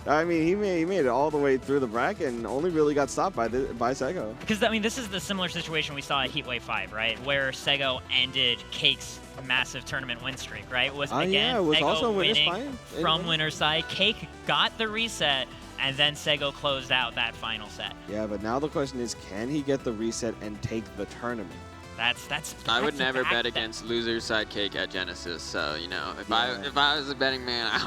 I mean, he made it all the way through the bracket and only really got stopped by Seggo. Because, I mean, this is the similar situation we saw at Heatwave 5, right? Where Seggo ended Cake's massive tournament win streak, right? Was again, yeah, it was Seggo also winning from winner's side. Cake got the reset, and then Seggo closed out that final set. Yeah, but now the question is, can he get the reset and take the tournament? That's I would never bet against loser side Cake at Genesis. So, you know, if I was a betting man, I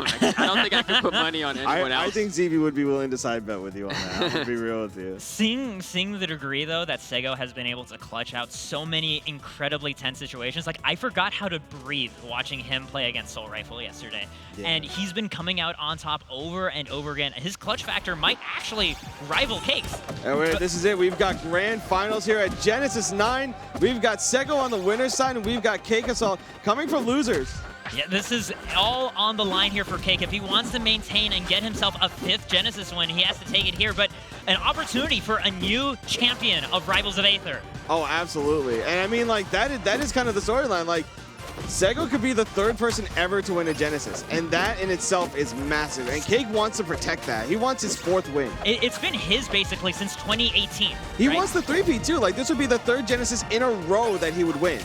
don't think I could put money on anyone else. I think ZB would be willing to side bet with you on that. I'm gonna be real with you. Seeing the degree though that Seggo has been able to clutch out so many incredibly tense situations, like I forgot how to breathe watching him play against Soul Rifle yesterday. Yeah. And he's been coming out on top over and over again. His clutch factor might actually rival Cake's. This is it. We've got grand finals here at Genesis 9. We've got Seggo on the winner's side, and we've got Cake Assault coming from losers. Yeah, this is all on the line here for Cake. If he wants to maintain and get himself a 5th Genesis win, he has to take it here. But an opportunity for a new champion of Rivals of Aether. Oh, absolutely. And I mean, like, that is kind of the storyline. Like, Seggo could be the 3rd person ever to win a Genesis, and that in itself is massive. And Cake wants to protect that. He wants his 4th win. It's been his basically since 2018. He wants the 3-peat too. Like, this would be the 3rd Genesis in a row that he would win.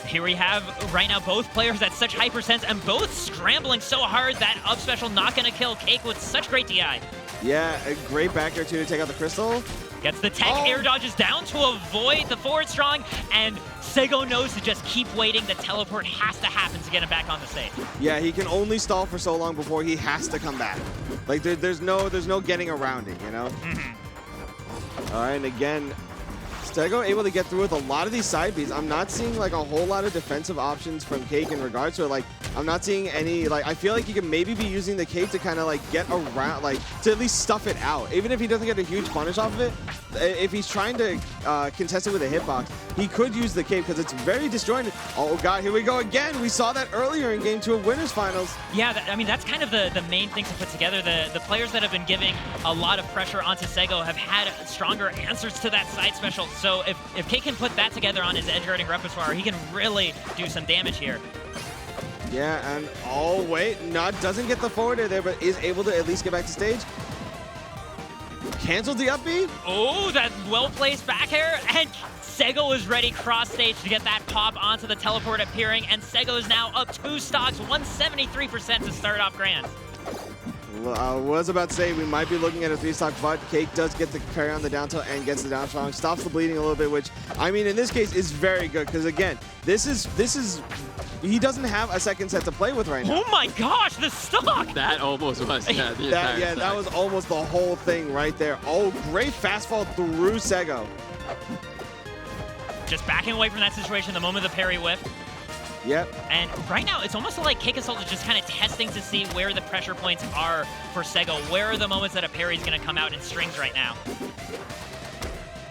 Here we have right now both players at such high percents and both scrambling so hard that up special not going to kill Cake with such great DI. Yeah, a great back air too to take out the crystal. Gets the tech, air dodges down to avoid the forward strong, and Seggo knows to just keep waiting. The teleport has to happen to get him back on the stage. Yeah, he can only stall for so long before he has to come back. Like, there's no getting around it, you know? All right, and again, Seggo able to get through with a lot of these side beats. I'm not seeing like a whole lot of defensive options from Cake in regards to it. Like, I'm not seeing any, like, I feel like he can maybe be using the Cake to kind of like get around, like to at least stuff it out. Even if he doesn't get a huge punish off of it, if he's trying to contest it with a hitbox, he could use the Cake because it's very disjointed. Oh God, here we go again. We saw that earlier in Game 2 of Winners Finals. Yeah, I mean, that's kind of the main thing to put together. The players that have been giving a lot of pressure onto Seggo have had stronger answers to that side special. So if Cake can put that together on his edge guarding repertoire, he can really do some damage here. Yeah, and oh wait, doesn't get the forward air there, but is able to at least get back to stage. Canceled the up B. Oh, that well-placed back air, and Seggo is ready cross stage to get that pop onto the teleport appearing, and Seggo is now up 2 stocks, 173% to start off grand. I was about to say we might be looking at a 3-stock, but Cake does get the carry on the down tilt and gets the down strong, stops the bleeding a little bit, which, I mean, in this case is very good, because again, this is he doesn't have a second set to play with right now. Oh my gosh, the stock! That almost was, yeah, that was almost the whole thing right there. Oh, great fastfall through Seggo. Just backing away from that situation the moment the parry whip. Yep. And right now, it's almost like Cake Assault is just kind of testing to see where the pressure points are for Seggo. Where are the moments that a parry is going to come out in strings right now?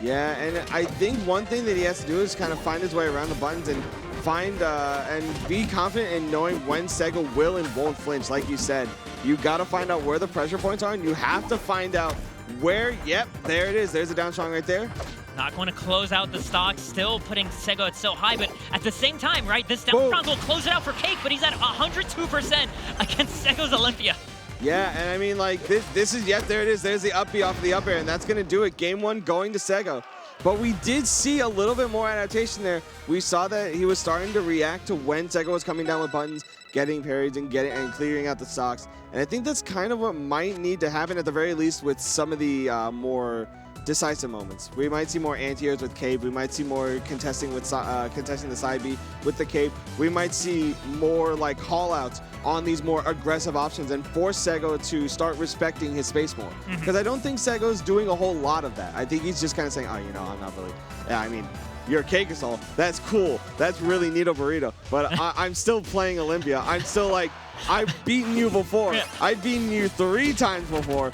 Yeah, and I think one thing that he has to do is kind of find his way around the buttons and find and be confident in knowing when Seggo will and won't flinch. Like you said, you got to find out where the pressure points are, and you have to find out where. Yep, there it is. There's a down strong right there. Not going to close out the stock, still putting Seggo at so high, but at the same time, right, this down strong will close it out for Cake, but he's at 102% against Seggo's Olympia. Yeah, and I mean, like, this is, yep, there it is. There's the up B off of the up air, and that's going to do it. Game 1 going to Seggo. But we did see a little bit more adaptation there. We saw that he was starting to react to when Seggo was coming down with buttons, getting parries and clearing out the stocks. And I think that's kind of what might need to happen at the very least with some of the more decisive moments. We might see more anti-airs with Cape. We might see more contesting the side B with the Cape. We might see more like call-outs on these more aggressive options and force Seggo to start respecting his space more. Because I don't think Seggo's doing a whole lot of that. I think he's just kind of saying, oh, you know, I'm not really, yeah, I mean, you're Cake Assault. That's cool. That's really neato burrito. But I'm still playing Olympia. I'm still like, I've beaten you before. I've beaten you 3 times before.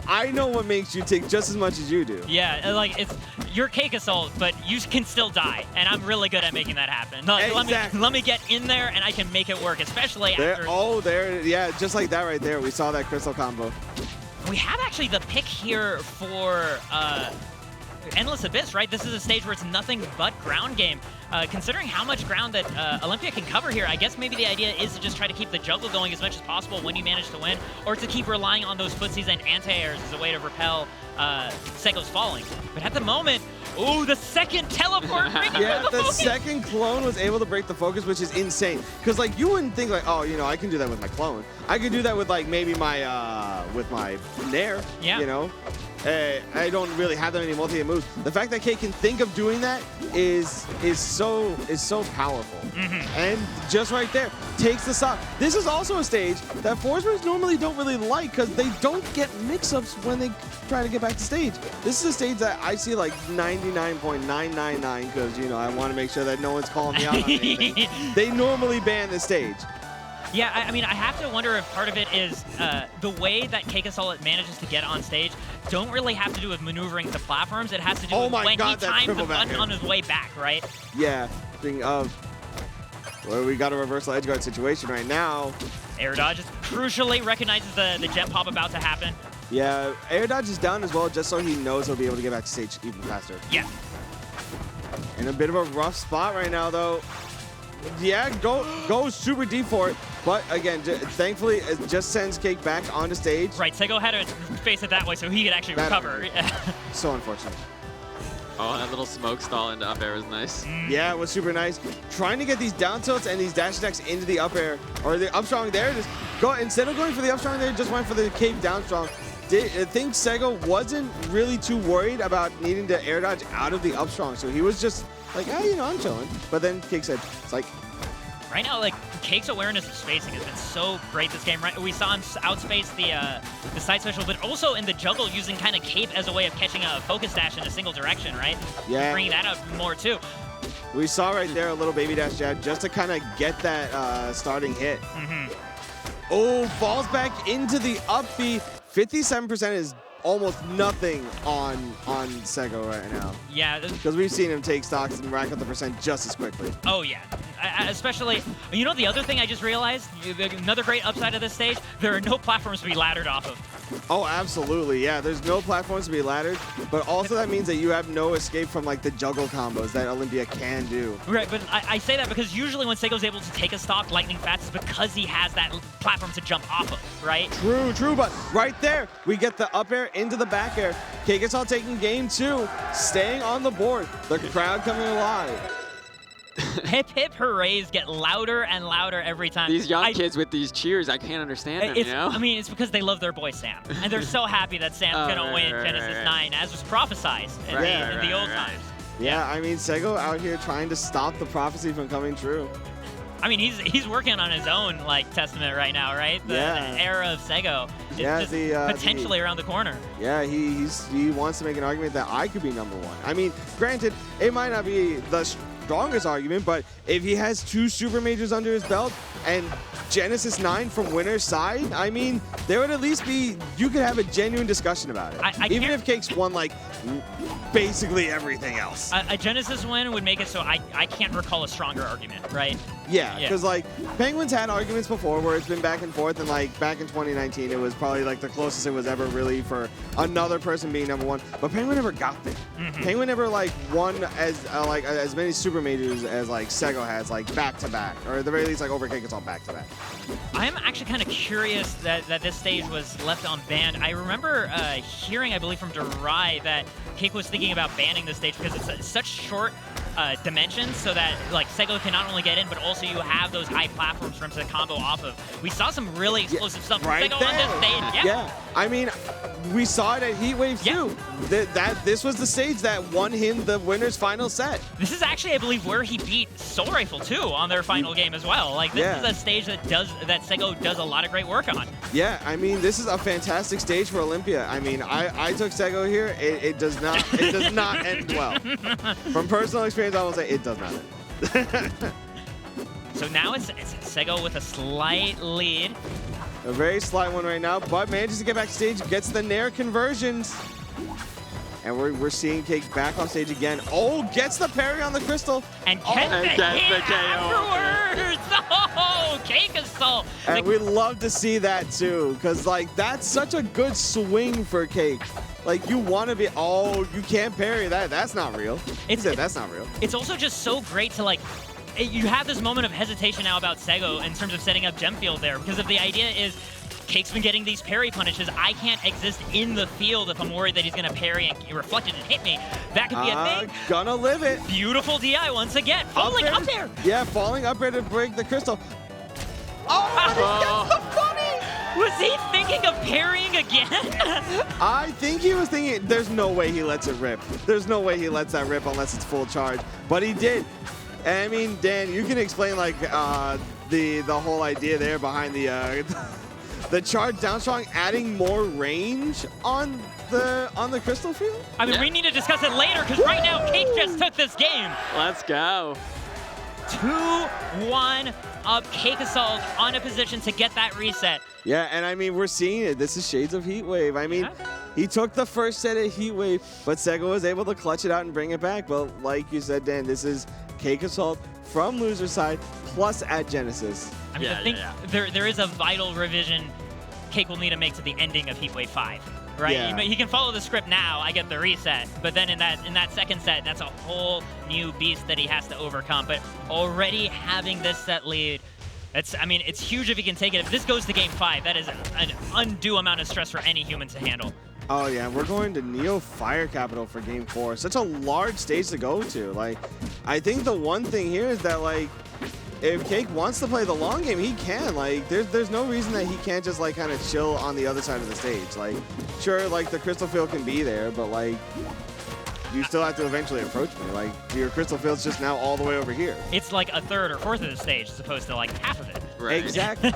I know what makes you tick just as much as you do. Yeah, like, you're Cake Assault, but you can still die, and I'm really good at making that happen. Like, exactly. Let me get in there, and I can make it work, especially after... yeah, just like that right there. We saw that crystal combo. We have actually the pick here for Endless Abyss, right? This is a stage where it's nothing but ground game. Considering how much ground that Olympia can cover here, I guess maybe the idea is to just try to keep the juggle going as much as possible when you manage to win, or to keep relying on those footsies and anti-airs as a way to repel Seggo's falling. But at the moment, ooh, the second teleport breaking the second clone was able to break the focus, which is insane. Because like you wouldn't think like, oh, you know, I can do that with my clone. I could do that with like maybe my with my Nair. Yeah. You know, I don't really have that many multi-hit moves. The fact that Kate can think of doing that is so powerful. And just right there takes the stock. This is also a stage that Forsburns normally don't really like because they don't get mix-ups when they try to get back to stage. This is a stage that I see like 99.999 because, you know, I want to make sure that no one's calling me out on anything. They normally ban the stage. Yeah, I mean, I have to wonder if part of it is the way that Keikasaw manages to get on stage don't really have to do with maneuvering the platforms. It has to do with when he times the button on his way back, right? Yeah, speaking of, well, we got a reversal edge guard situation right now. Air dodge crucially recognizes the jet pop about to happen. Yeah, air dodge is down as well, just so he knows he'll be able to get back to stage even faster. Yeah. In a bit of a rough spot right now, though. Yeah, go super deep for it. But again, thankfully, it just sends Cake back onto stage. Right, Seggo had to face it that way so he could actually recover. So unfortunate. Oh, that little smoke stall into up air was nice. Yeah, it was super nice. Trying to get these down tilts and these dash attacks into the up air, or the up strong there, just go, instead of going for the up strong there, just went for the Cake down strong. I think Seggo wasn't really too worried about needing to air dodge out of the up strong, so he was just like, oh, you know, I'm chilling. But then Cake said, it's like, right now, like, Cake's awareness of spacing has been so great this game. Right, we saw him outspace the side special, but also in the juggle using kind of cape as a way of catching a focus dash in a single direction, right? Yeah. Bringing that up more, too. We saw right there a little baby dash jab just to kind of get that starting hit. Oh, falls back into the up B. 57% is almost nothing on Seggo right now. Yeah. Because we've seen him take stocks and rack up the percent just as quickly. Oh, yeah. Especially, you know, the other thing I just realized, another great upside of this stage, there are no platforms to be laddered off of. Oh, absolutely. Yeah, there's no platforms to be laddered, but also that means that you have no escape from like the juggle combos that Olympia can do. Right, but I say that because usually when Seggo's able to take a stock lightning fast, it's because he has that platform to jump off of, right? True, but right there, we get the up air into the back air. Keikasaw taking game 2, staying on the board. The crowd coming alive. Hip hip hoorays get louder and louder every time. These young kids with these cheers, I can't understand them, you know? I mean, it's because they love their boy Sam. And they're so happy that Sam's going to win Genesis 9, as was prophesized in the old times. Yeah, I mean, Seggo out here trying to stop the prophecy from coming true. I mean, he's working on his own, like, testament right now, right? The era of Seggo is just potentially around the corner. Yeah, he wants to make an argument that I could be #1. I mean, granted, it might not be the strongest argument, but if he has 2 super majors under his belt and Genesis 9 from winner's side, I mean, there would at least be, you could have a genuine discussion about it. Even if Cake's won, like, basically everything else. A Genesis win would make it so I can't recall a stronger argument, right? Yeah, because, like, Penguins had arguments before where it's been back and forth, and, like, back in 2019, it was probably, like, the closest it was ever really for another person being #1, but Penguin never got there. Penguin never, like, won as many super majors as, like, Seggo has, like, back-to-back, or at the very least, like, over Cake, it's all back-to-back. I'm actually kind of curious that this stage was left unbanned. I remember hearing, I believe, from RoA that Cake was thinking about banning this stage because it's such short dimensions, so that like Seggo can not only get in, but also you have those high platforms for him to combo off of. We saw some really explosive stuff from Seggo on this stage. Yeah, I mean, we saw it at Heat Wave too. This was the stage that won him the winner's final set. This is actually, I believe, where he beat Soul Rifle too on their final game as well. Like this is a stage that Seggo does a lot of great work on. Yeah, I mean, this is a fantastic stage for Olympia. I mean, I took Seggo here. It does not end well. From personal experience, I will say it does not end. So now it's Seggo with a slight lead. A very slight one right now, but manages to get backstage, gets the Nair conversions. And we're seeing Cake back on stage again. Oh, gets the parry on the crystal. And gets the hit afterwards. Oh, Cake Assault. And we love to see that too, because like that's such a good swing for Cake. Like you want to be, oh, you can't parry that. That's not real. That's not real. It's also just so great to like, you have this moment of hesitation now about Seggo in terms of setting up gem field there, because if the idea is Cake's been getting these parry punishes, I can't exist in the field if I'm worried that he's going to parry and reflect it and hit me. That could be a thing. Gonna live it. Beautiful DI once again. Falling up there. Yeah, falling up there to break the crystal. Oh, but he gets the funny. Was he thinking of parrying again? I think he was thinking, there's no way he lets it rip. There's no way he lets that rip unless it's full charge. But he did. And I mean, Dan, you can explain like the whole idea there behind the charge down strong, adding more range on the crystal field. I mean, we need to discuss it later because right now Cake just took this game. Let's go. 2-1 up. Cake Assault on a position to get that reset. Yeah, and I mean, we're seeing it. This is shades of Heat Wave. I mean, he took the first set of Heat Wave, but Seggo was able to clutch it out and bring it back. But like you said, Dan, this is Cake Assault from loser side plus at Genesis. I mean, I think there is a vital revision Cake will need to make to the ending of Heat Wave 5, right? Yeah. He can follow the script now, I get the reset, but then in that second set, that's a whole new beast that he has to overcome. But already having this set lead, it's huge if he can take it. If this goes to game 5, that is an undue amount of stress for any human to handle. Oh yeah, we're going to Neo Fire Capital for game 4. Such a large stage to go to. Like, I think the one thing here is that like, if Cake wants to play the long game, he can. Like, there's no reason that he can't just like kind of chill on the other side of the stage. Like, sure, like the crystal field can be there, but like, you still have to eventually approach me. Like, your crystal field's just now all the way over here. It's like a third or fourth of the stage as opposed to like half of it. Right. Exactly.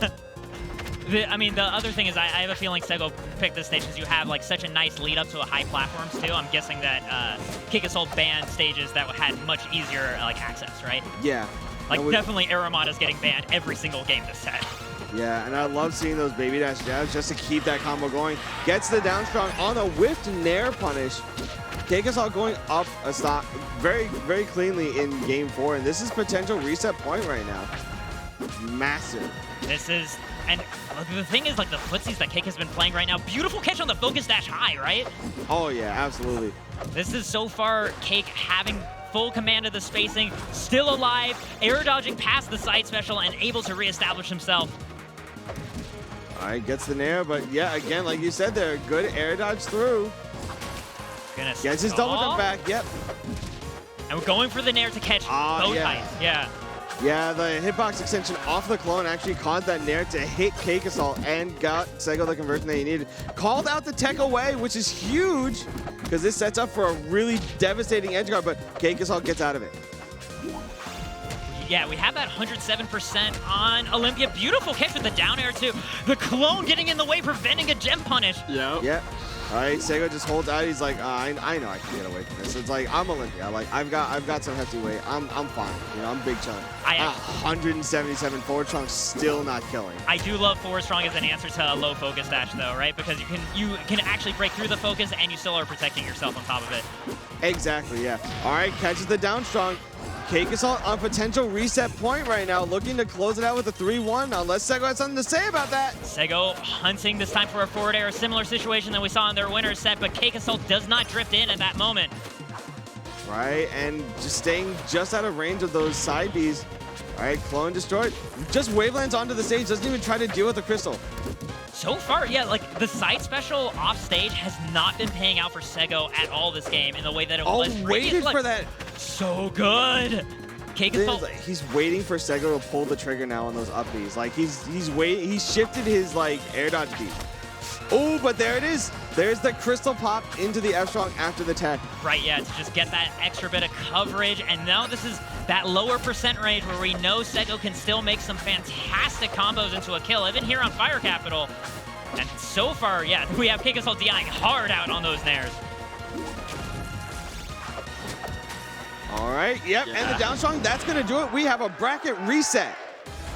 I mean, the other thing is I have a feeling Seggo picked this stage because you have like such a nice lead up to a high platforms too. I'm guessing that Cake Assault banned stages that had much easier like access, right? Yeah. Like definitely Aramada's getting banned every single game this set. Yeah, and I love seeing those baby dash jabs just to keep that combo going. Gets the down strong on a whiffed nair punish. Cake Assault going up a stock very, very cleanly in game 4, and this is potential reset point right now. Massive. This is, and the thing is like the footsies that Cake has been playing right now, beautiful catch on the focus dash high, right? Oh yeah, absolutely. This is so far Cake having full command of the spacing, still alive, air dodging past the side special and able to reestablish himself. All right, gets the nair, but yeah, again, like you said there, good air dodge through. Gets his double jump back, yep. And we're going for the nair to catch both heights, yeah. Yeah, the hitbox extension off the clone actually caused that nair to hit Cake Assault and got Seggo the conversion that he needed. Called out the tech away, which is huge, because this sets up for a really devastating edge guard, but Cake Assault gets out of it. Yeah, we have that 107% on Olympia. Beautiful catch with the down air too. The clone getting in the way, preventing a gem punish. Yep. All right, Seggo just holds out. He's like, I know I can get away from this. It's like, I'm Olympia. Like, I've got some hefty weight. I'm fine. You know, I'm big chunk. 177 forward strong, still not killing. I do love forward strong as an answer to a low focus dash though, right? Because you can actually break through the focus and you still are protecting yourself on top of it. Exactly, yeah. All right, catches the down strong. Cake Assault on potential reset point right now, looking to close it out with a 3-1, unless Seggo has something to say about that. Seggo hunting this time for a forward air, a similar situation that we saw in their winner set, but Cake Assault does not drift in at that moment. Right, and just staying just out of range of those side Bs. All right, clone destroyed. Just wavelands onto the stage, doesn't even try to deal with the crystal. So far, yeah, like the side special off stage has not been paying out for Seggo at all this game in the way that it was. Waited for that. So good. Cake Assault. He's waiting for Seggo to pull the trigger now on those up Bs. Like he's waiting. He shifted his like air dodge beat. Oh, but there it is. There's the crystal pop into the F strong after the tech. Right, yeah, to just get that extra bit of coverage. And now this is that lower percent range where we know Seggo can still make some fantastic combos into a kill, even here on Fire Capital. And so far, yeah, we have Cake Assault DIing hard out on those nairs. All right, yep, and the down strong, that's gonna do it. We have a bracket reset.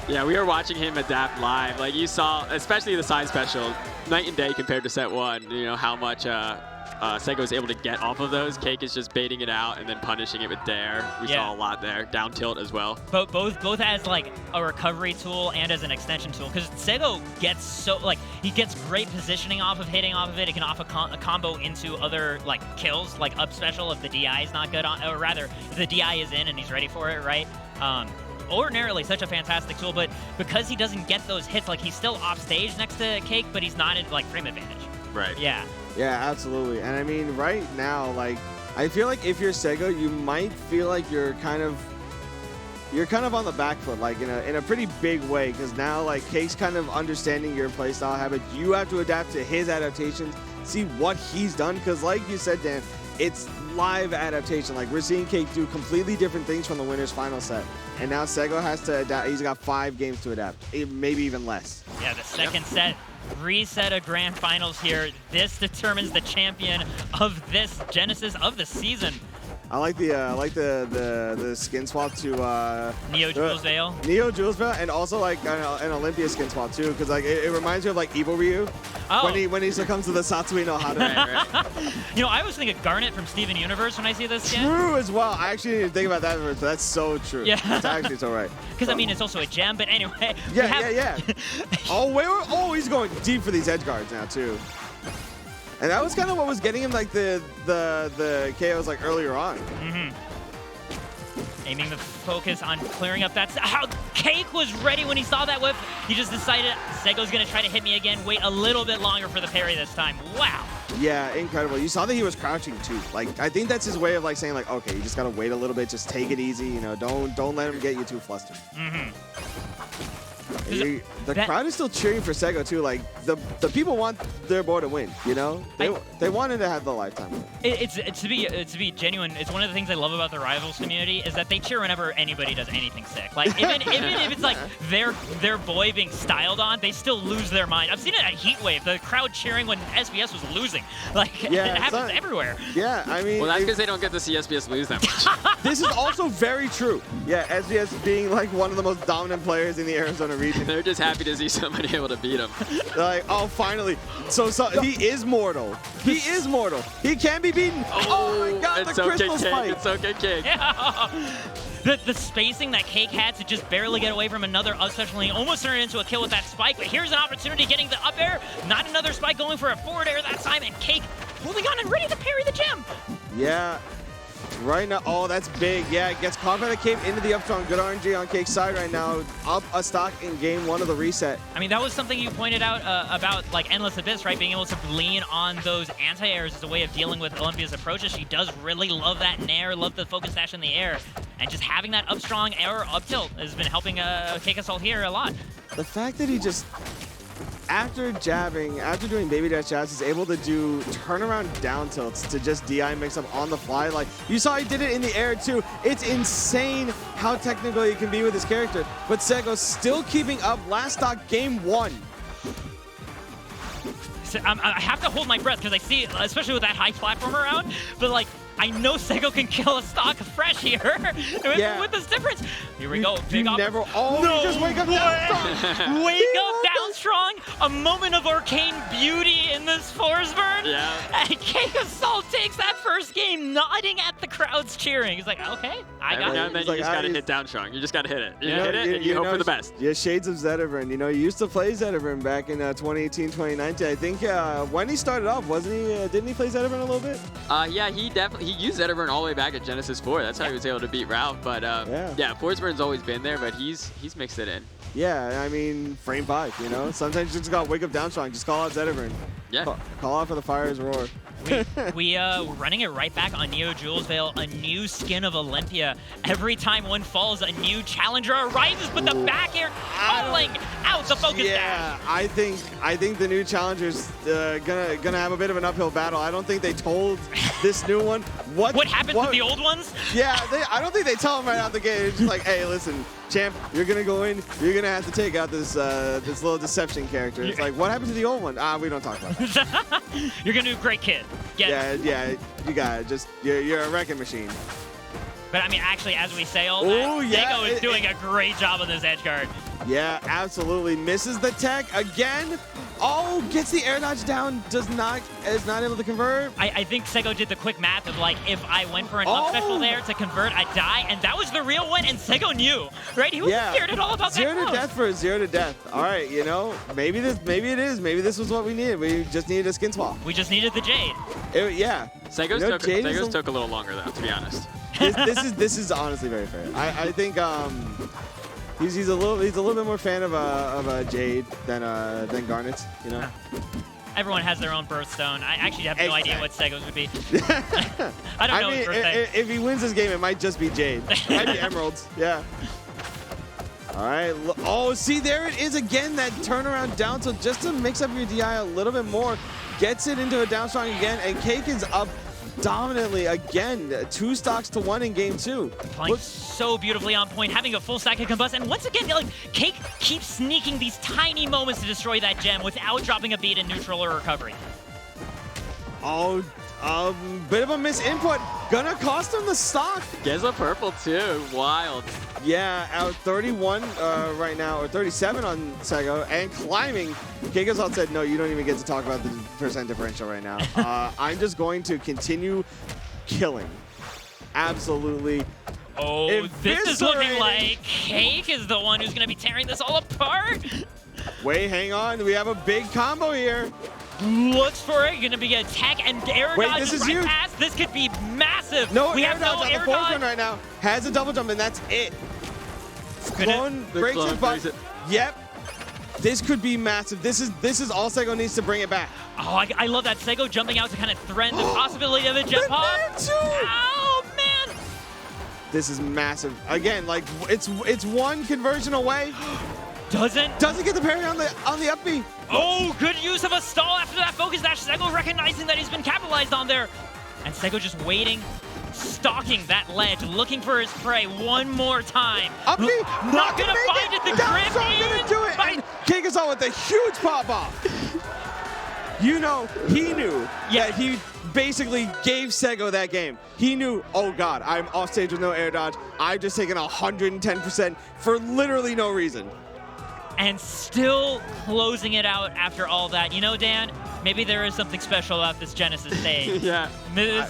Yeah, we are watching him adapt live. Like you saw, especially the side special. night and day compared to set 1. You know how much Seggo is able to get off of those. Cake is just baiting it out and then punishing it with dare. We saw a lot there. Down tilt as well. Both as like a recovery tool and as an extension tool, because Seggo gets he gets great positioning off of hitting off of it. It can off a combo into other like kills, like up special if the DI is not good on, or rather if the DI is in and he's ready for it, right? Ordinarily such a fantastic tool, but because he doesn't get those hits, like he's still off stage next to Cake, but he's not in like frame advantage. Right. Yeah. Yeah, absolutely. And I mean, right now, like, I feel like if you're Seggo, you might feel like you're kind of on the back foot, like in a pretty big way, because now like Cake's kind of understanding your playstyle habit. You have to adapt to his adaptations, see what he's done, because like you said, Dan, it's live adaptation. Like we're seeing Cake do completely different things from the winner's final set, and now Seggo has to adapt. He's got 5 games to adapt, maybe even less. Yeah, the second set. Reset of grand finals here. This determines the champion of this Genesis of the season. I like the skin swap to Neo Jules Veil. Neo Jules Veil, and also like an Olympia skin swap too, because like it reminds me of like Evil Ryu when he succumbs to the Satsui no Hada. Right. You know, I was thinking Garnet from Steven Universe when I see this skin. True as well. I actually didn't think about that, but that's so true. Yeah. That's actually so right. Because I mean, it's also a gem, but anyway. Yeah. Oh, he's going deep for these edge guards now too. And that was kind of what was getting him like the KOs like earlier on. Aiming the focus on clearing up. That's how Cake was ready when he saw that whip. He just decided Seggo's gonna try to hit me again. Wait a little bit longer for the parry this time. Wow. Yeah, incredible. You saw that he was crouching too. Like I think that's his way of like saying like, okay, you just gotta wait a little bit, just take it easy. You know, don't let him get you too flustered. The crowd is still cheering for Seggo too. Like the people want their boy to win. You know, they wanted to have the lifetime win. It's to be genuine. It's one of the things I love about the Rivals community is that they cheer whenever anybody does anything sick. Like even if it's like their boy being styled on, they still lose their mind. I've seen it at Heatwave. The crowd cheering when SBS was losing. Like it happens everywhere. Yeah, I mean. Well, that's because they don't get to see SBS lose that much. This is also very true. Yeah, SBS being like one of the most dominant players in the Arizona region. They're just happy to see somebody able to beat him. They're like, oh, finally. So he is mortal. He is mortal. He can be beaten. Oh my God, it's the crystal spike. It's okay, Cake. Yeah. The spacing that Cake had to just barely get away from another up special, and he almost turned it into a kill with that spike, but here's an opportunity getting the up air. Not another spike, going for a forward air that time, and Cake holding on and ready to parry the gem. Yeah. Right now, oh, that's big. Yeah, it gets caught by the cape into the up strong. Good RNG on Cake's side right now. Up a stock in game 1 of the reset. I mean, that was something you pointed out about like Endless Abyss, right? Being able to lean on those anti-airs as a way of dealing with Olympia's approaches. She does really love that nair, love the focus dash in the air. And just having that up strong air up tilt has been helping Cake Assault here a lot. The fact that he just, after jabbing, after doing baby dash jabs, is able to do turnaround down tilts to just DI mix up on the fly. Like, you saw he did it in the air too. It's insane how technical he can be with his character. But Seggo still keeping up. Last stock, game 1. So, I have to hold my breath because I see, especially with that high platform around, but like, I know Seggo can kill a stock fresh here with this difference. Here we go. Big up. No, just wake up down strong. Wake up down strong. A moment of arcane beauty in this Forsburn. Yeah. And Cake Assault takes that first game, nodding at the crowds cheering. He's like, okay, I got it. Now and then you just got to hit down strong. You just got to hit it. You hit it and you hope for the best. Yeah, shades of Zedivern. You know, you used to play Zedivern back in 2018, 2019. I think when he started off, wasn't he? Didn't he play Zedivern a little bit? Yeah, he used Zedivern all the way back at Genesis 4. That's how he was able to beat Ralph. But yeah, Forsburn's always been there, but he's mixed it in. Yeah, I mean, frame 5, you know? Sometimes you just gotta wake up down strong. Just call out Zedivern. Yeah. Call out for the Fire's Roar. We running it right back on Neo Jules Veil, a new skin of Olympia. Every time one falls, a new challenger arises, but the back air calling out the focus dash. Yeah, I think the new challenger's gonna have a bit of an uphill battle. I don't think they told this new one what happens with the old ones. Yeah, I don't think they tell them right out the gate. It's just like, hey, listen, champ, you're gonna go in. You're gonna have to take out this this little deception character. It's like, what happened to the old one? We don't talk about that. You're gonna do great, kid. Yeah, you got it. Just you're a wrecking machine. But I mean, actually, as we say all that, Seggo is doing a great job on this edge guard. Yeah, absolutely. Misses the tech again. Oh, gets the air dodge down, is not able to convert. I think Seggo did the quick math of like, if I went for an up special there to convert, I'd die, and that was the real one, and Seggo knew, right? He wasn't scared at all about that. 0 to death for a 0 to death. All right, you know, maybe it is. Maybe this was what we needed. We just needed a skin swap. We just needed the Jade. Yeah. Seggo's took a little longer though, to be honest. This is honestly very fair. I think he's a little bit more fan of a Jade than Garnet's, you know. Everyone has their own birthstone. I actually have no idea what Seggo's would be. I don't know his birthday. If he wins this game, it might just be Jade. It might be Emeralds. Yeah. All right. Oh, see, there it is again, that turnaround down tilt just to mix up your DI a little bit more. Gets it into a down strong again, and Cake is up dominantly again. 2 stocks to 1 in game 2. Playing so beautifully on point, having a full stack of combust, and once again, like, Cake keeps sneaking these tiny moments to destroy that gem without dropping a beat in neutral or recovery. Oh, bit of a misinput. Gonna cost him the stock. Gets a purple too. Wild. Yeah, out 31 right now, or 37 on Seggo, and climbing. Kegazal said, no, you don't even get to talk about the percent differential right now. I'm just going to continue killing. Absolutely. Oh, this is looking like Cake is the one who's going to be tearing this all apart. Wait, hang on. We have a big combo here. Looks for it. Going to be a tech and air dodge this is right huge. past. This could be massive. No we air have dodge no on air the fourth dodge one right now. Has a double jump, and that's it. Clone breaks his butt. Yep. This could be massive. This is all Seggo needs to bring it back. Oh, I love that. Seggo jumping out to kind of threaten the possibility of a jump pop. Oh, man. This is massive. Again, like, it's one conversion away. Doesn't get the parry on the up B. Oh, good use of a stall after that focus dash. Seggo recognizing that he's been capitalized on there. And Seggo just waiting, stalking that ledge, looking for his prey one more time. Up B, not gonna find it. The grip gonna do it. And Kegazal with a huge pop off. You know, he knew that he basically gave Seggo that game. He knew, oh God, I'm off stage with no air dodge. I've just taken 110% for literally no reason. And still closing it out after all that. You know, Dan, maybe there is something special about this Genesis stage. Yeah.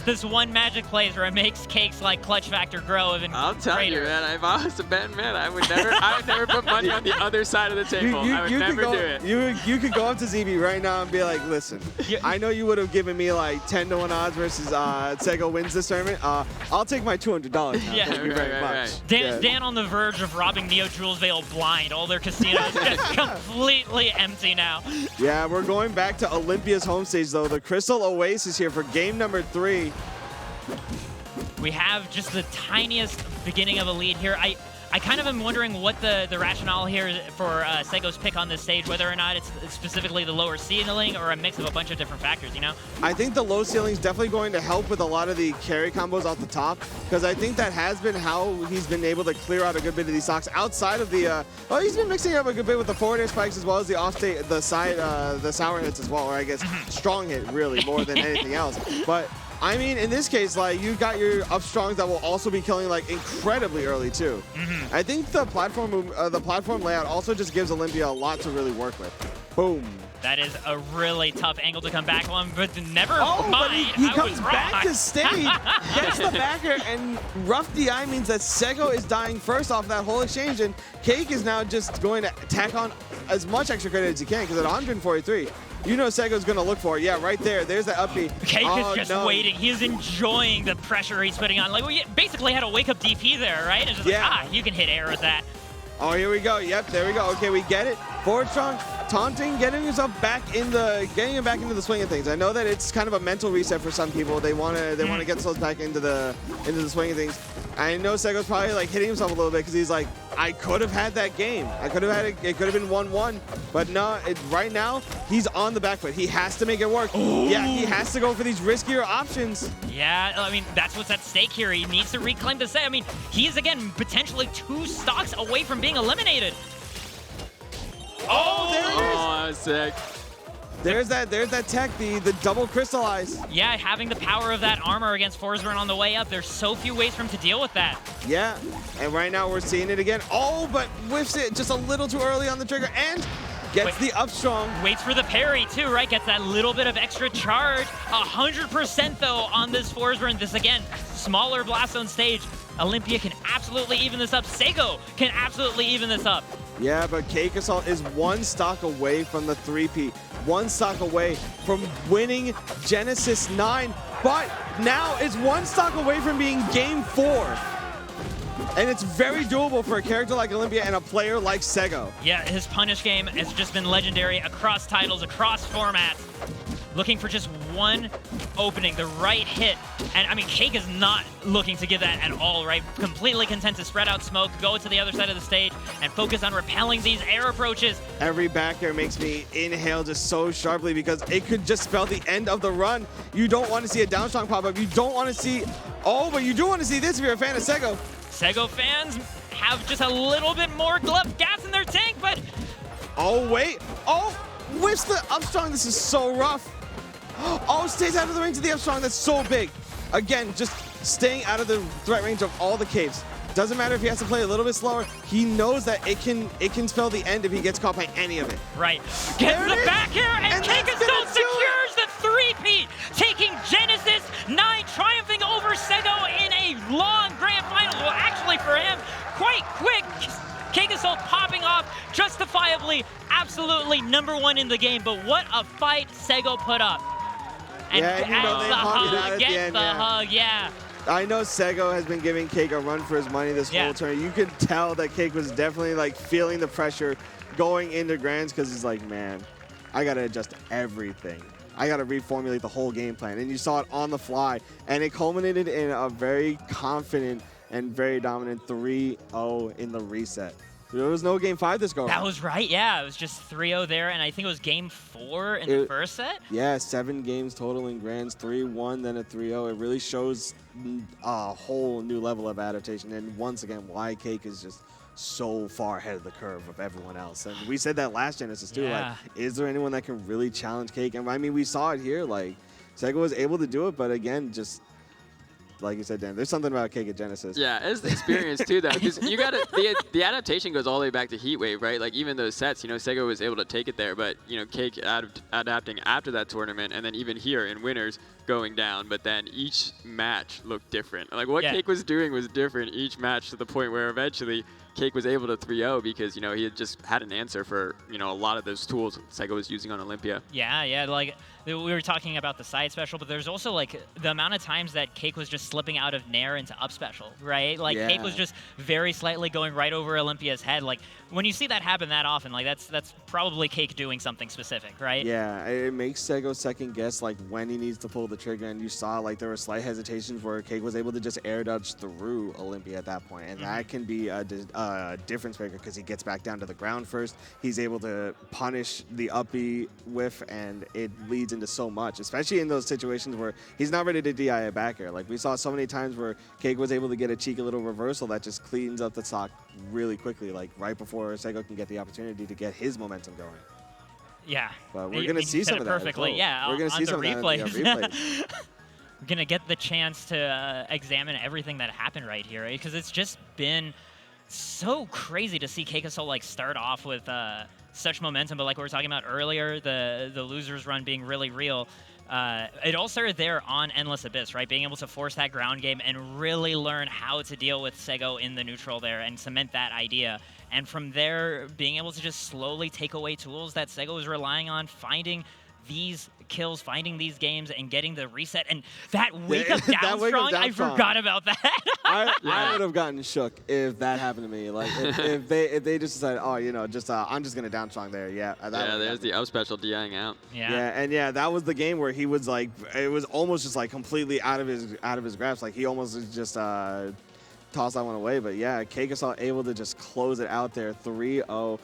This one magic plays where it makes Cake's like clutch factor grow even I'll tell greater. you, man. If I was a betting man, I would never put money on the other side of the table. I would never do it. You could go up to ZB right now and be like, listen, I know you would have given me like 10 to 1 odds versus Seggo wins this tournament. I'll take my $200 now. Yeah, Thank you very much. Right. Dan on the verge of robbing Neo Jewel's Veil blind. All their casinos just completely empty now. Yeah, we're going back to Olympia's home stage though. The Crystal Oasis here for game number 3. We have just the tiniest beginning of a lead here. I kind of am wondering what the rationale here is for Seggo's pick on this stage, whether or not it's specifically the lower ceiling or a mix of a bunch of different factors, you know? I think the low ceiling is definitely going to help with a lot of the carry combos off the top, because I think that has been how he's been able to clear out a good bit of these stocks outside of the, well, he's been mixing it up a good bit with the forward air spikes as well as the offstage, the side, the sour hits as well, or I guess strong hit really more than anything else. But I mean, in this case, like, you got your up strongs that will also be killing like incredibly early too. I think the platform layout also just gives Olympia a lot to really work with. Boom. That is a really tough angle to come back on, but never mind. But he comes back wrong. to stage, gets the backer, and rough DI means that Seggo is dying first off that whole exchange, and Cake is now just going to tack on as much extra credit as he can, because at 143, you know Seggo's going to look for it. Yeah, right there. There's the up B. Cake is just waiting. He is enjoying the pressure he's putting on. Like, we basically had a wake-up DP there, right? It's just like, you can hit air with that. Oh, here we go. Yep, there we go. Okay, we get it. Forward strong, taunting, getting himself back in getting him back into the swing of things. I know that it's kind of a mental reset for some people. They want to get themselves back into the swing of things. I know Seggo's probably like hitting himself a little bit because he's like, I could have had that game. I could have had it. It could have been 1-1, but no. Right now he's on the back foot. He has to make it work. Ooh. Yeah, he has to go for these riskier options. Yeah, I mean that's what's at stake here. He needs to reclaim the set. I mean, he is again potentially 2 stocks away from being eliminated. Oh, there it is. Oh, sick. There's that tech, the double crystallize. Yeah, having the power of that armor against Forsburn on the way up, there's so few ways for him to deal with that. Yeah, and right now we're seeing it again. Oh, but whiffs it just a little too early on the trigger, and Gets the up strong. Waits for the parry too, right? Gets that little bit of extra charge. 100% though on this Forsburn. This again, smaller blast zone stage. Olympia can absolutely even this up. Seggo can absolutely even this up. Yeah, but Cake Assault is one stock away from the 3P. One stock away from winning Genesis 9, but now it's one stock away from being game 4. And it's very doable for a character like Olympia and a player like Seggo. Yeah, his punish game has just been legendary across titles, across formats. Looking for just one opening, the right hit. And I mean, Cake is not looking to give that at all, right? Completely content to spread out smoke, go to the other side of the stage, and focus on repelling these air approaches. Every back air makes me inhale just so sharply because it could just spell the end of the run. You don't want to see a down strong pop up. You don't want to see, oh, but you do want to see this if you're a fan of Seggo. Seggo fans have just a little bit more gas in their tank, but... Oh, wait. Oh, whiffs the up strong. This is so rough. Oh, stays out of the range of the up strong. That's so big. Again, just staying out of the threat range of all the capes. Doesn't matter if he has to play a little bit slower. He knows that it can spell the end if he gets caught by any of it. Right. Gets the back air, and Cake Assault secures the 3-peat, taking Genesis 9, triumphing over Seggo in a long grand final. Well, actually for him, quite quick. Cake Assault popping off, justifiably, absolutely #1 in the game. But what a fight Seggo put up. And yeah, you know, they gets the hug, yeah. I know Seggo has been giving Cake a run for his money this whole turn. You could tell that Cake was definitely like feeling the pressure going into grands because he's like, man, I got to adjust everything. I got to reformulate the whole game plan. And you saw it on the fly. And it culminated in a very confident and very dominant 3-0 in the reset. There was no game 5 this go. That was right, yeah. It was just 3-0 there, and I think it was game 4 in the first set? Yeah, 7 games total in grands, 3-1, then a 3-0. It really shows a whole new level of adaptation. And once again, why Cake is just so far ahead of the curve of everyone else. And we said that last Genesis too. Yeah. Like, is there anyone that can really challenge Cake? And I mean, we saw it here. Like, Seggo was able to do it, but again, just like you said, Dan, there's something about Cake at Genesis. Yeah, it's the experience too, though, because you got to the adaptation goes all the way back to Heatwave, right? Like even those sets, you know, Seggo was able to take it there, but you know, Cake adapting after that tournament, and then even here in winners going down. But then each match looked different. Like what Cake was doing was different each match to the point where eventually Cake was able to 3-0 because, you know, he had just had an answer for, you know, a lot of those tools Seggo was using on Olympia. Yeah, like we were talking about the side special, but there's also like the amount of times that Cake was just slipping out of Nair into up special, right? Like Cake was just very slightly going right over Olympia's head. Like when you see that happen that often, like that's probably Cake doing something specific, right? Yeah, it makes Seggo second guess like when he needs to pull the trigger, and you saw like there were slight hesitations where Cake was able to just air dodge through Olympia at that point, and that can be a difference maker because he gets back down to the ground first. He's able to punish the up B whiff, and it leads into so much, especially in those situations where he's not ready to DI a back air. Like we saw so many times where Cake was able to get a cheeky little reversal that just cleans up the stock really quickly, like right before Seggo can get the opportunity to get his momentum going. Yeah. But we're going to see some of that. Perfectly, yeah. We're going to see some replays. of that in the replays. We're going to get the chance to examine everything that happened right here, right? Because it's just been so crazy to see Cake Assault like start off with such momentum, but like we were talking about earlier, the losers run being really real. It all started there on Endless Abyss, right? Being able to force that ground game and really learn how to deal with Seggo in the neutral there and cement that idea. And from there, being able to just slowly take away tools that Seggo was relying on, finding these kills, finding these games, and getting the reset. And that wake up down strong, I forgot about that. I would have gotten shook if that happened to me. Like if they just decided, oh, you know, just I'm just gonna down strong there. Yeah. There's the up special DIing out. Yeah, that was the game where he was like, it was almost just like completely out of his grasp. Like he almost just tossed that one away. But yeah, Cake Assault able to just close it out there, 3-0.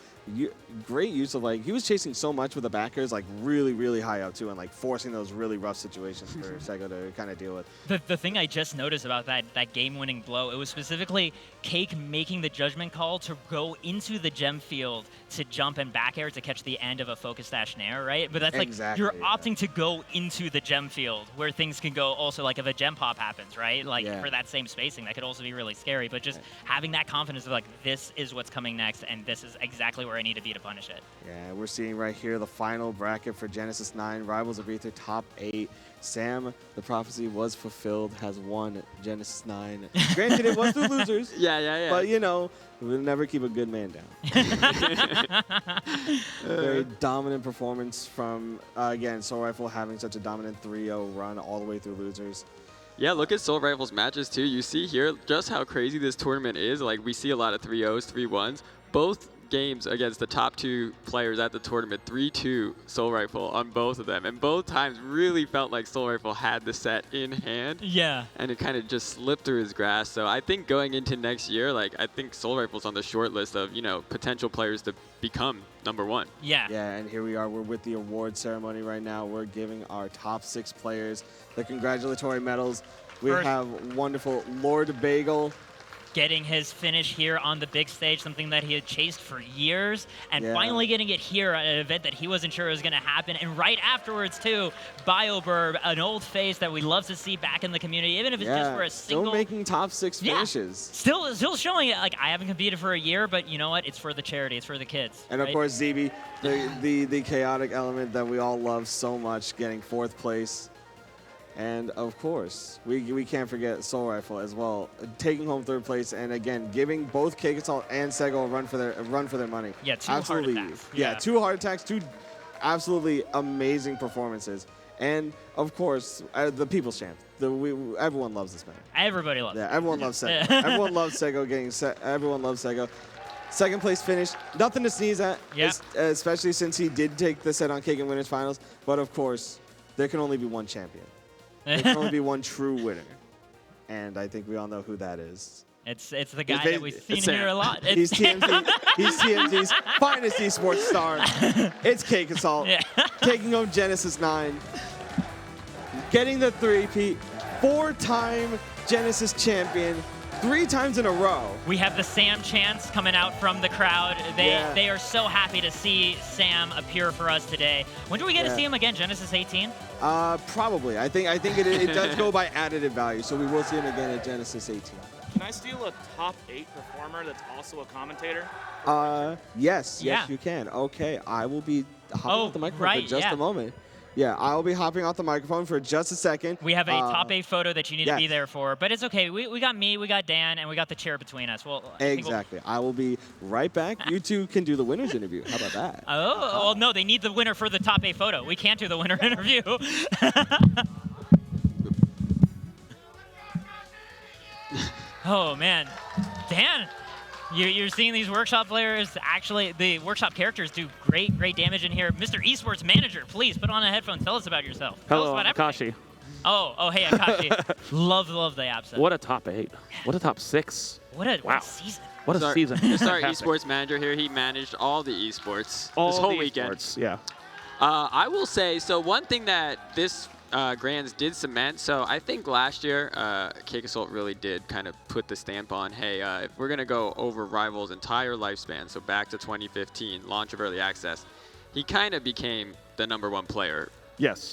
Great use of, like, he was chasing so much with the backers, like really, really high up too, and like forcing those really rough situations for Seggo to kind of deal with. The thing I just noticed about that game-winning blow, it was specifically Cake making the judgment call to go into the gem field to jump and back air to catch the end of a focus dash nair, right? But that's like, you're opting to go into the gem field where things can go also, like if a gem pop happens, right? Like for that same spacing, that could also be really scary, but just having that confidence of like, this is what's coming next, and this is exactly where where I need to be to punish it. Yeah, we're seeing right here the final bracket for Genesis 9, Rivals of Aether top 8. Sam, the prophecy was fulfilled, has won Genesis 9. Granted, it was through losers. Yeah. But, you know, we'll never keep a good man down. Very dominant performance from, again, Soul Rifle having such a dominant 3-0 run all the way through losers. Yeah, look at Soul Rifle's matches too. You see here just how crazy this tournament is. Like, we see a lot of 3-0s, 3-1s. Both games against the top 2 players at the tournament, 3-2 Soul Rifle on both of them. And both times really felt like Soul Rifle had the set in hand. Yeah. And it kind of just slipped through his grasp. So I think going into next year, like, I think Soul Rifle's on the short list of, you know, potential players to become #1. Yeah. Yeah, and here we are. We're with the award ceremony right now. We're giving our top 6 players the congratulatory medals. We have wonderful Lord Bagel. Getting his finish here on the big stage, something that he had chased for years, and finally getting it here at an event that he wasn't sure was going to happen. And right afterwards, too, BioBurb, an old face that we love to see back in the community, even if it's just for a single. Still making top 6 finishes. Still showing it. Like, I haven't competed for a year, but you know what? It's for the charity. It's for the kids. And, of course, ZB, the chaotic element that we all love so much, getting 4th place. And, of course, we can't forget Soul Rifle as well, taking home 3rd place, and again, giving both Cake Assault and Seggo a run for their money. Yeah, 2 heart attacks. Yeah, 2 heart attacks, 2 absolutely amazing performances. And, of course, the People's Champ. Everyone loves this man. Everybody loves it. Yeah, everyone loves Seggo. Everyone loves Seggo everyone loves Seggo. 2nd place finish, nothing to sneeze at, especially since he did take the set on Cake and Winners Finals. But, of course, there can only be one champion. There can only be one true winner, and I think we all know who that is. It's the guy that we've seen here a lot. He's TMZ's finest esports star. It's Cake Assault, taking home Genesis 9, getting the 3-peat, 4-time Genesis champion, 3 times in a row. We have the Sam chants coming out from the crowd. They are so happy to see Sam appear for us today. When do we get to see him again? Genesis 18? Probably. I think it does go by additive value, so we will see him again at Genesis 18. Can I steal a top 8 performer that's also a commentator? Yes, you can. Okay, I will be hopping off the microphone for just a moment. Yeah, I'll be hopping off the microphone for just a second. We have a top 8 photo that you need to be there for, but it's okay. We got me, we got Dan, and we got the chair between us. Well, exactly. I will be right back. You two can do the winner's interview. How about that? Oh, well, no, they need the winner for the top 8 photo. We can't do the winner interview. Oh, man. Dan, you're seeing these workshop players, actually, the workshop characters do great damage in here. Mr. Esports Manager, please put on a headphone. Tell us about yourself. Hello, I'm Akashi. Oh, hey, Akashi. love the app set. What a top 8. What a top 6. What a season. What a season. It's our esports manager here. He managed all the esports this whole weekend. Yeah. I will say, so one thing that this Grands did cement, so I think last year, Cake Assault really did kind of put the stamp on, hey, if we're going to go over Rival's entire lifespan, so back to 2015, launch of Early Access, he kind of became the #1 player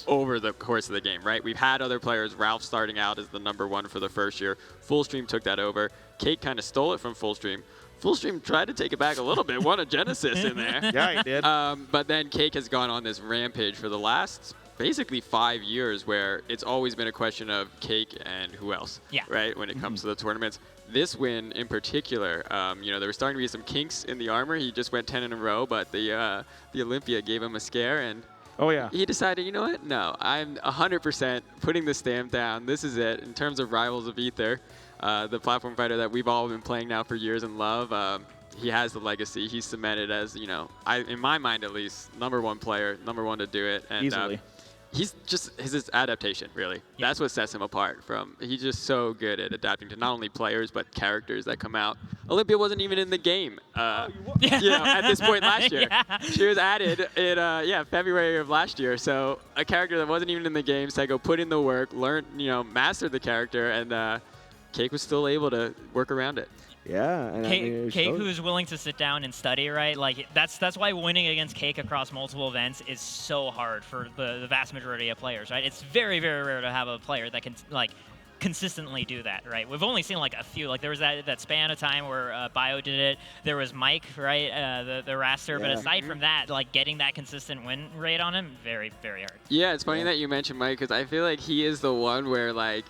over the course of the game, right? We've had other players, Ralph starting out as the #1 for the first year. Fullstream took that over. Cake kind of stole it from Fullstream. Fullstream tried to take it back a little bit, won a Genesis in there. Yeah, he did. But then Cake has gone on this rampage for the last basically 5 years where it's always been a question of Cake and who else, right, when it comes to the tournaments. This win in particular, you know, there were starting to be some kinks in the armor. He just went 10 in a row, but the Olympia gave him a scare, and he decided, you know what, no, I'm 100% putting the stamp down. This is it. In terms of Rivals of Aether, the platform fighter that we've all been playing now for years and love, he has the legacy. He's cemented as, you know, in my mind at least, #1 player, #1 to do it. And, easily. He's just his adaptation, really. That's what sets him apart from. He's just so good at adapting to not only players but characters that come out. Olympia wasn't even in the game, you know, at this point last year. She was added in February of last year. So a character that wasn't even in the game, Seggo put in the work, learned, you know, mastered the character, and Cake was still able to work around it. Yeah, and Cake who's willing to sit down and study, right? Like that's why winning against Cake across multiple events is so hard for the vast majority of players, right? It's very, very rare to have a player that can like consistently do that, right? We've only seen like a few. Like there was that span of time where Bio did it. There was Mike, right? The raster. But aside from that, like getting that consistent win rate on him, very, very hard. Yeah, it's funny that you mentioned Mike because I feel like he is the one where like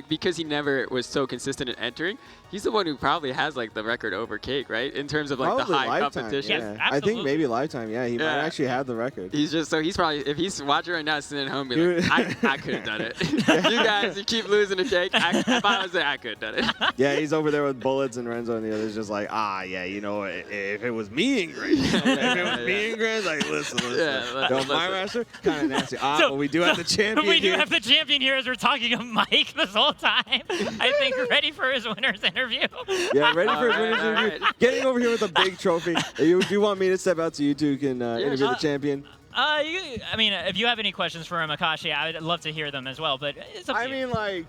because he never was so consistent in entering, he's the one who probably has like the record over Cake, right? In terms of like Probably the high lifetime, competition. Yeah. Yeah. I think Absolutely. maybe lifetime. Yeah, he might actually have the record. He's just he's probably if he's watching right now sitting at home, be like, I could have done it. You guys, you keep losing to Cake. If I was there, I could have done it. Yeah, he's over there with Bullets and Renzo, and the others just like, yeah, you know, if it was me and Grizz, if it was me and Grizz, like, listen. Yeah, Yo, my master, kind of nasty. But we do have the champion We do here. have the champion here as we're talking of Mike this whole time. I think ready for his winner's interview. Yeah, ready for his winner's All interview. right. Getting over here with a big trophy. Do you want me to step out so you two can interview the champion? I mean, if you have any questions for Akashi, I would love to hear them as well. But it's up to you. I mean, like,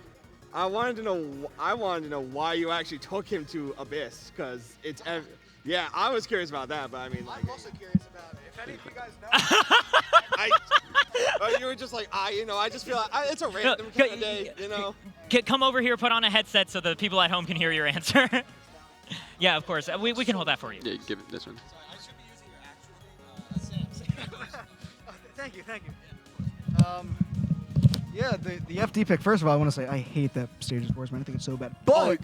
I wanted to know why you actually took him to Abyss, because it's. Yeah, I was curious about that, but I mean, like. I'm also curious about it. If any of you guys know. You were just like, you know, I just feel like it's a random kind of day, you know. Come over here, put on a headset so the people at home can hear your answer. Yeah, of course. We can hold that for you. Yeah, give it this one. I should be using your actual Thank you. Yeah, the FD pick, first of all, I want to say I hate that stage of Forsburn. I think it's so bad. But,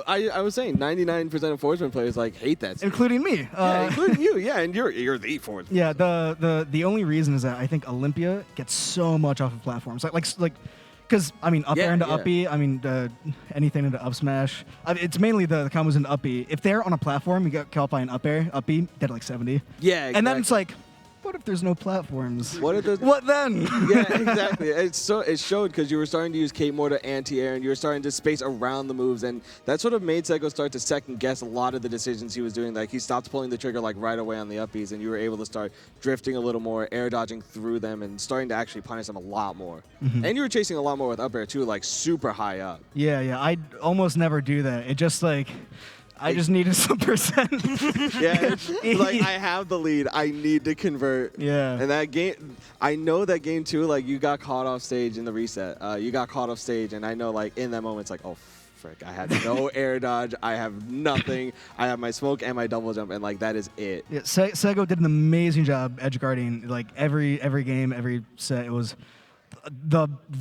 I was saying 99% of Forsburn players like hate that. including me. Yeah, including you. Yeah, and you're the Forsburn. Yeah, the only reason is that I think Olympia gets so much off of platforms. Like because, I mean, up air into up B, I mean, anything into up smash. It's mainly the combos into up B. If they're on a platform, you get Calpy and up air, up B, dead at like 70. Yeah, exactly. And then it's like, what if there's no platforms? What then? Yeah, exactly. It showed because you were starting to use Kate more to anti-air, and you were starting to space around the moves, and that sort of made Seggo start to second guess a lot of the decisions he was doing. Like he stopped pulling the trigger like right away on the upbeats, and you were able to start drifting a little more, air dodging through them, and starting to actually punish them a lot more. And you were chasing a lot more with up air too, like super high up. Yeah. I almost never do that. It just like. I just needed some percent. Yeah, like I have the lead. I need to convert. Yeah. And that game, I know that game too. Like you got caught off stage in the reset. You got caught off stage, and I know like in that moment it's like, oh frick, I had no air dodge. I have nothing. I have my smoke and my double jump, and like that is it. Yeah, Seggo did an amazing job edge guarding. Like every game, every set, it was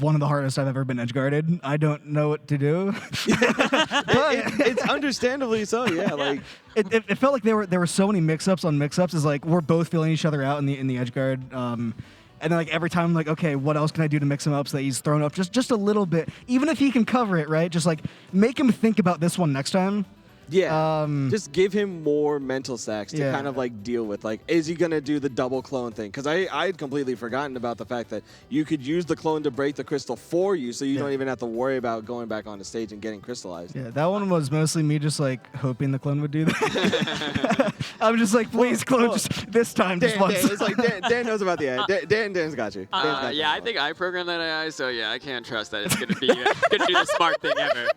one of the hardest I've ever been edge guarded. I don't know what to do. It's understandably so. Yeah, like it felt like there were so many mix-ups on mix-ups. Is like we're both feeling each other out in the edge guard. And then like every time I'm like, okay, what else can I do to mix him up so that he's thrown up just a little bit, even if he can cover it, right? Just like make him think about this one next time. Yeah, just give him more mental stacks to Yeah. kind of like deal with. Like, is he gonna do the double clone thing? Because I had completely forgotten about the fact that you could use the clone to break the crystal for you, so you don't even have to worry about going back on the stage and getting crystallized. Yeah, that one was mostly me just like hoping the clone would do that. I'm just like, please clone just this time, just once. It's like Dan knows about the AI. Dan's got you. Dan's got Yeah, you. I think I programmed that AI, so yeah, I can't trust that it's gonna be gonna do the smart thing ever.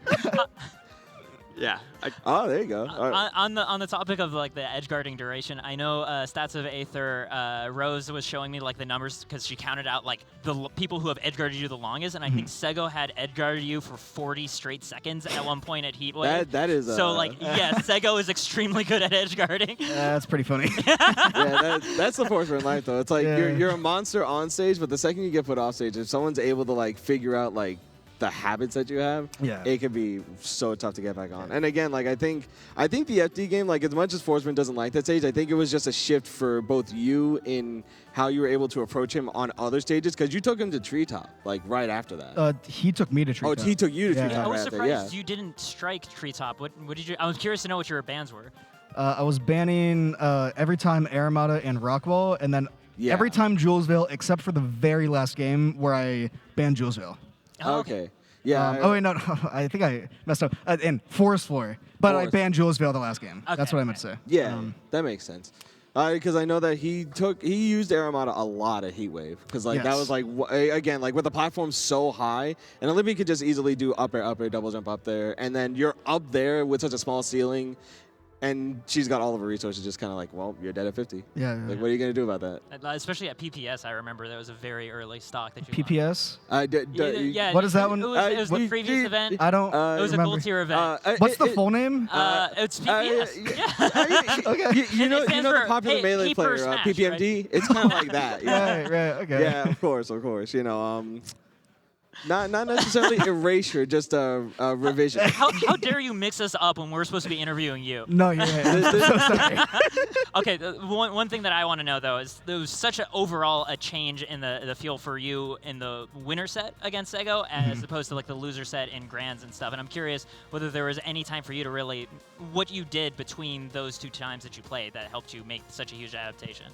Yeah. Oh, there you go. All right. On the topic of like the edge guarding duration, I know Stats of Aether, Rose was showing me like the numbers because she counted out like the people who have edge guarded you the longest, and I think Seggo had edge guarded you for 40 straight seconds at one point at Heatwave. That is. So like yeah, Seggo is extremely good at edge guarding. That's pretty funny. Yeah, that's the Forsburn life though. It's like Yeah. you're a monster on stage, but the second you get put off stage, if someone's able to like figure out like the habits that you have, Yeah. it can be so tough to get back on. And again, like I think the FD game, like as much as Forsburn doesn't like that stage, I think it was just a shift for both you in how you were able to approach him on other stages, because you took him to Treetop like right after that. He took me to Treetop. Oh, he took you to Yeah. Treetop I was right after, surprised yeah. you didn't strike Treetop. What did you? I was curious to know what your bans were. I was banning every time Aramata and Rockwall, and then Yeah. every time Julesville, except for the very last game where I banned Julesville. Oh, Okay. Yeah. Oh wait, no, I think I messed up. In Forest Floor, but I Forest. banned Julesville the last game. That's Okay, what I meant to say. Yeah, that makes sense. Because I know that he used Aramata a lot at Heatwave, because like that Yes. was like again, like with the platform so high, and Olympia could just easily do up air, double jump up there, and then you're up there with such a small ceiling. And she's got all of her resources just kind of like, well, you're dead at 50. Yeah. Like, what are you going to do about that? Especially at PPS, I remember that was a very early stock that you PPS? yeah, What is that one? It was the previous event. I don't It was a remember. gold tier event. What's the full name? It's PPS. Okay. You know, It stands the for popular melee Paper player, Smash, PPMD? It's kind of like that. Yeah. Right, okay. Yeah, of course. You know, not necessarily erasure, just a revision. How dare you mix us up when we're supposed to be interviewing you? No, you're right. I'm so sorry. Okay, one thing that I want to know, though, is there was such a change in the feel for you in the winner set against Seggo as opposed to like the loser set in Grands and stuff. And I'm curious whether there was any time for you to really, what you did between those 2 times that you played that helped you make such a huge adaptation.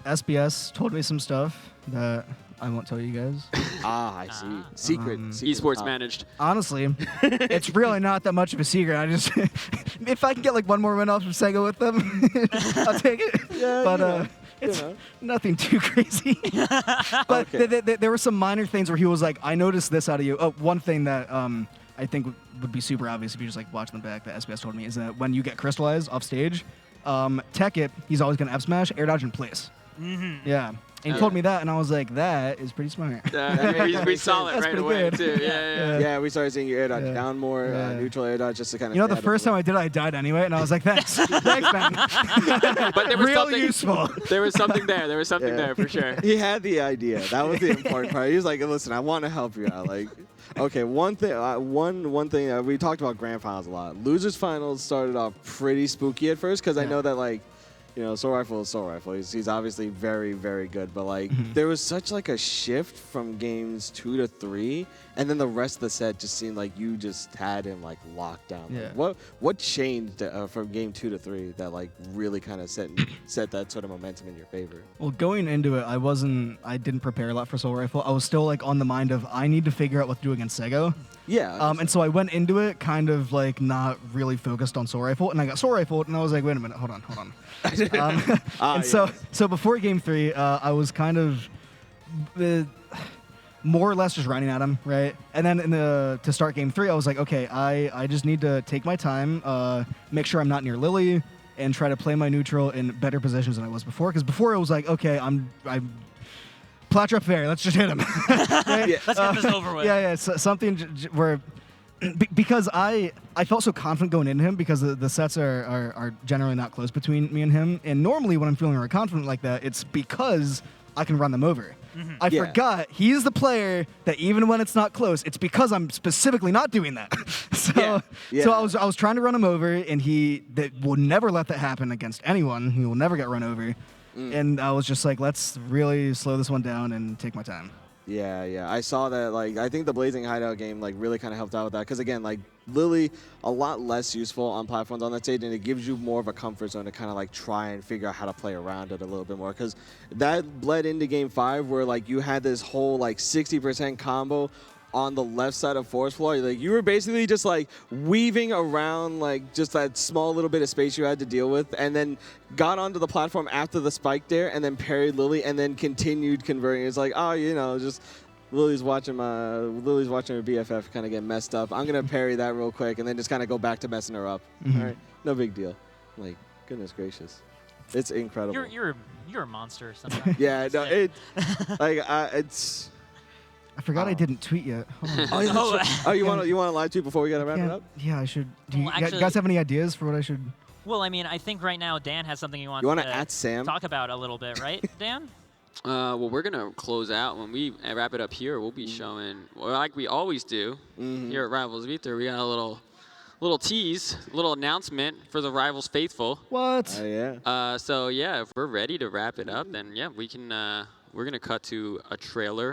SBS told me some stuff that I won't tell you guys. I see. Secret. Esports managed. Honestly, it's really not that much of a secret. I just, if I can get like one more win off of Seggo with them, I'll take it. Yeah, But it's nothing too crazy. But there were some minor things where he was like, I noticed this out of you. Oh, one thing that I think would be super obvious if you just like watch them back that SBS told me is that when you get crystallized off stage, tech it, he's always going to F smash, air dodge, and place. Yeah. And he told me that, and I was like, that is pretty smart. We saw it That's right pretty away, good. too. Yeah. Yeah, we started seeing you air dodge down more, Yeah. neutral air dodge, just to kind of. You know, the first time I did it, I died anyway, and I was like, thanks. Thanks, man. But there was Real something useful. There was something there. There was something there for sure. He had the idea. That was the important part. He was like, listen, I want to help you out. Like, okay, one thing we talked about grand finals a lot. Losers finals started off pretty spooky at first because I know that like, you know, Soul Rifle is Soul Rifle. He's obviously very, very good. But like, there was such like a shift from games 2 to 3, and then the rest of the set just seemed like you just had him like locked down. Yeah. Like, what changed from game 2 to 3 that like really kind of set that sort of momentum in your favor? Well, going into it, I didn't prepare a lot for Soul Rifle. I was still like on the mind of, I need to figure out what to do against Seggo. Yeah. And so I went into it kind of like not really focused on Soul Rifle, and I got Soul Rifle, and I was like, wait a minute, hold on. So before game 3, I was kind of more or less just running at him, right? And then to start game 3, I was like, okay, I just need to take my time, make sure I'm not near Lily, and try to play my neutral in better positions than I was before. Because before it was like, okay, I'm Platra up fair, let's just hit him. Right? Let's get this over with. Yeah. So something where. Because I felt so confident going into him because the sets are generally not close between me and him. And normally when I'm feeling very confident like that, it's because I can run them over. I forgot he's the player that even when it's not close, it's because I'm specifically not doing that. So I was trying to run him over, and he will never let that happen against anyone. He will never get run over. And I was just like, let's really slow this one down and take my time. Yeah. I saw that, like, I think the Blazing Hideout game, like, really kind of helped out with that. Because, again, like, Lily, a lot less useful on platforms on that stage, and it gives you more of a comfort zone to kind of, like, try and figure out how to play around it a little bit more. Because that bled into Game 5 where, like, you had this whole, like, 60% combo on the left side of force floor. Like, you were basically just, like, weaving around, like, just that small little bit of space you had to deal with, and then got onto the platform after the spike there, and then parried Lily, and then continued converting. It's like, oh, you know, just Lily's watching her BFF kind of get messed up. I'm gonna parry that real quick, and then just kind of go back to messing her up. All right, no big deal. Like, goodness gracious, it's incredible. You're a monster sometimes. Yeah, no, it's. I forgot I didn't tweet yet. Hold on. You want to live tweet before we gotta wrap it up? Yeah, I should. Do you Well, guys have any ideas for what I should? Well, I mean, I think right now Dan has something he wants You want to to at Sam? talk about a little bit, right, Dan? Well, we're going to close out. When we wrap it up here, we'll be showing, well, like we always do here at Rivals Vita, we got a little tease, a little announcement for the Rivals faithful. What? Oh, yeah. So, yeah, if we're ready to wrap it up, then, yeah, we can, we're going to cut to a trailer